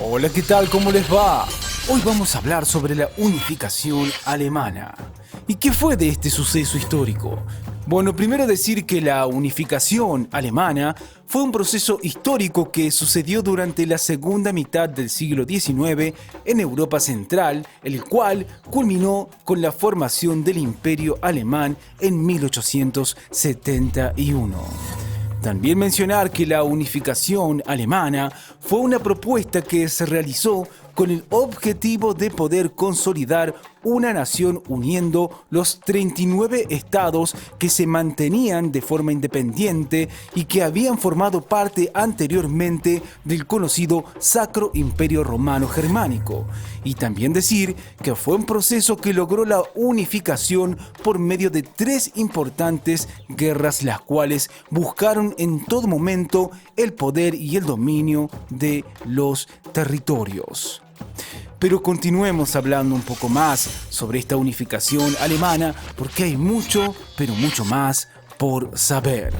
Hola, ¿qué tal? ¿Cómo les va? Hoy vamos a hablar sobre la unificación alemana. ¿Y qué fue de este suceso histórico? Bueno, primero decir que la unificación alemana fue un proceso histórico que sucedió durante la segunda mitad del siglo XIX en Europa Central, el cual culminó con la formación del Imperio Alemán en 1871. También mencionar que la unificación alemana fue una propuesta que se realizó con el objetivo de poder consolidar una nación uniendo los 39 estados que se mantenían de forma independiente y que habían formado parte anteriormente del conocido Sacro Imperio Romano Germánico. Y también decir que fue un proceso que logró la unificación por medio de 3 importantes guerras, las cuales buscaron en todo momento el poder y el dominio de los territorios. Pero continuemos hablando un poco más sobre esta unificación alemana porque hay mucho, pero mucho más por saber.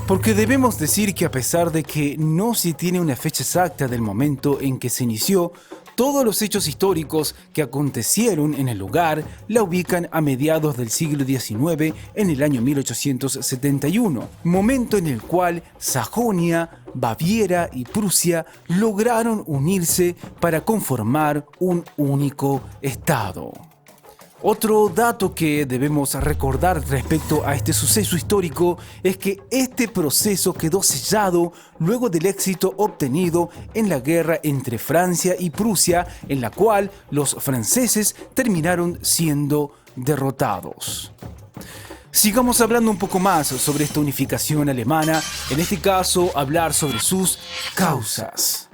Porque debemos decir que a pesar de que no se tiene una fecha exacta del momento en que se inició, todos los hechos históricos que acontecieron en el lugar la ubican a mediados del siglo XIX, en el año 1871, momento en el cual Sajonia, Baviera y Prusia lograron unirse para conformar un único estado. Otro dato que debemos recordar respecto a este suceso histórico es que este proceso quedó sellado luego del éxito obtenido en la guerra entre Francia y Prusia, en la cual los franceses terminaron siendo derrotados. Sigamos hablando un poco más sobre esta unificación alemana, en este caso hablar sobre sus causas.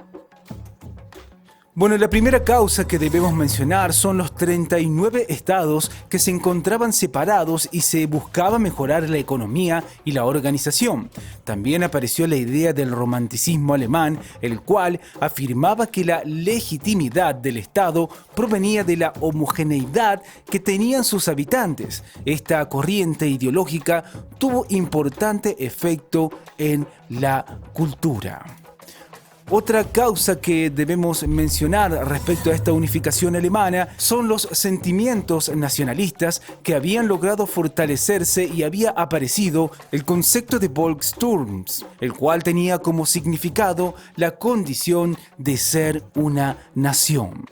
Bueno, la primera causa que debemos mencionar son los 39 estados que se encontraban separados y se buscaba mejorar la economía y la organización. También apareció la idea del romanticismo alemán, el cual afirmaba que la legitimidad del Estado provenía de la homogeneidad que tenían sus habitantes. Esta corriente ideológica tuvo importante efecto en la cultura. Otra causa que debemos mencionar respecto a esta unificación alemana son los sentimientos nacionalistas que habían logrado fortalecerse y había aparecido el concepto de Volkssturm, el cual tenía como significado la condición de ser una nación.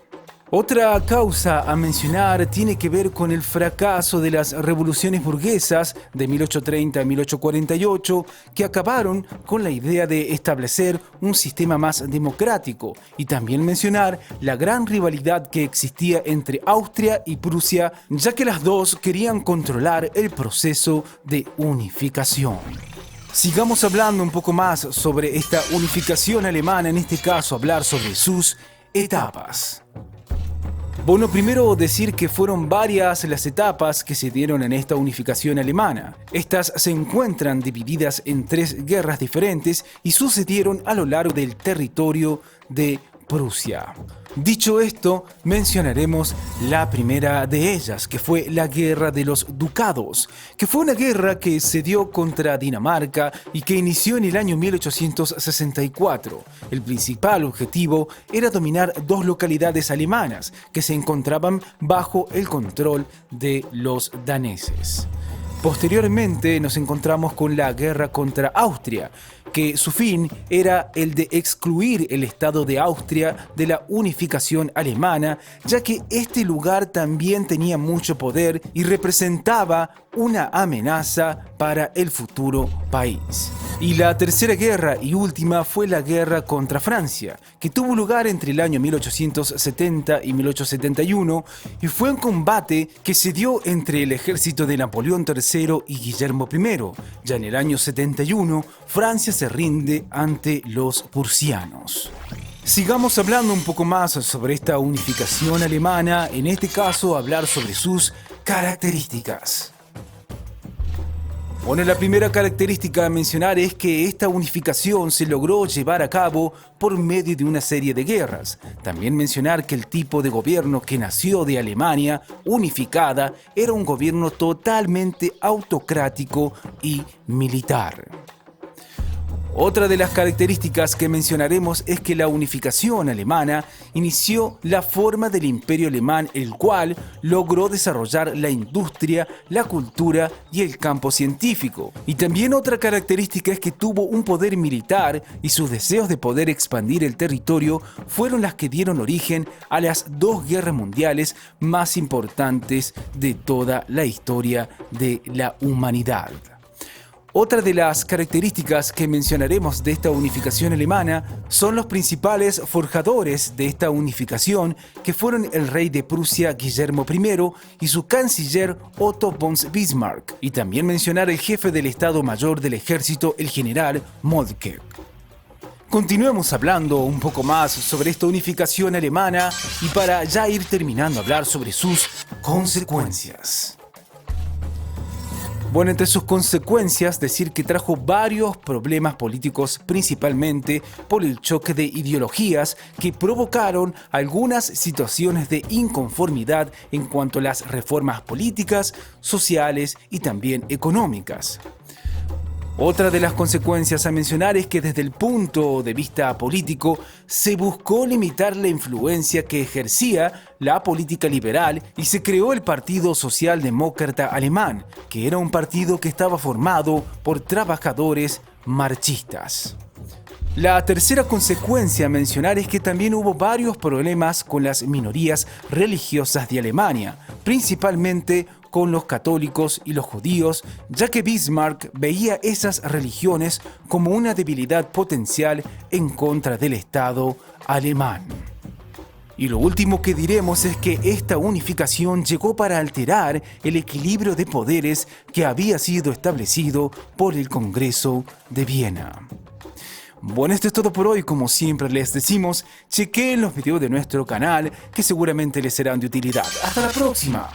Otra causa a mencionar tiene que ver con el fracaso de las revoluciones burguesas de 1830 a 1848 que acabaron con la idea de establecer un sistema más democrático, y también mencionar la gran rivalidad que existía entre Austria y Prusia, ya que las dos querían controlar el proceso de unificación. Sigamos hablando un poco más sobre esta unificación alemana, en este caso hablar sobre sus etapas. Bueno, primero decir que fueron varias las etapas que se dieron en esta unificación alemana. Estas se encuentran divididas en 3 guerras diferentes y sucedieron a lo largo del territorio de Prusia. Dicho esto, mencionaremos la primera de ellas, que fue la Guerra de los Ducados, que fue una guerra que se dio contra Dinamarca y que inició en el año 1864. El principal objetivo era dominar 2 localidades alemanas que se encontraban bajo el control de los daneses. Posteriormente nos encontramos con la guerra contra Austria, que su fin era el de excluir el Estado de Austria de la unificación alemana, ya que este lugar también tenía mucho poder y representaba una amenaza para el futuro país. Y la tercera guerra y última fue la guerra contra Francia, que tuvo lugar entre el año 1870 y 1871 y fue un combate que se dio entre el ejército de Napoleón III y Guillermo I. Ya en el año 71, Francia se rinde ante los prusianos. Sigamos hablando un poco más sobre esta unificación alemana, en este caso hablar sobre sus características. Bueno, la primera característica a mencionar es que esta unificación se logró llevar a cabo por medio de una serie de guerras. También mencionar que el tipo de gobierno que nació de Alemania unificada era un gobierno totalmente autocrático y militar. Otra de las características que mencionaremos es que la unificación alemana inició la forma del imperio alemán, el cual logró desarrollar la industria, la cultura y el campo científico. Y también otra característica es que tuvo un poder militar y sus deseos de poder expandir el territorio fueron las que dieron origen a las dos guerras mundiales más importantes de toda la historia de la humanidad. Otra de las características que mencionaremos de esta unificación alemana son los principales forjadores de esta unificación, que fueron el rey de Prusia Guillermo I y su canciller Otto von Bismarck, y también mencionar el jefe del Estado Mayor del Ejército, el general Moltke. Continuemos hablando un poco más sobre esta unificación alemana y para ya ir terminando hablar sobre sus consecuencias. Bueno, entre sus consecuencias, decir que trajo varios problemas políticos, principalmente por el choque de ideologías que provocaron algunas situaciones de inconformidad en cuanto a las reformas políticas, sociales y también económicas. Otra de las consecuencias a mencionar es que desde el punto de vista político se buscó limitar la influencia que ejercía la política liberal y se creó el Partido Socialdemócrata Alemán, que era un partido que estaba formado por trabajadores marxistas. La tercera consecuencia a mencionar es que también hubo varios problemas con las minorías religiosas de Alemania, principalmente con los católicos y los judíos, ya que Bismarck veía esas religiones como una debilidad potencial en contra del Estado alemán. Y lo último que diremos es que esta unificación llegó para alterar el equilibrio de poderes que había sido establecido por el Congreso de Viena. Bueno, esto es todo por hoy. Como siempre les decimos, chequeen los videos de nuestro canal que seguramente les serán de utilidad. ¡Hasta la próxima!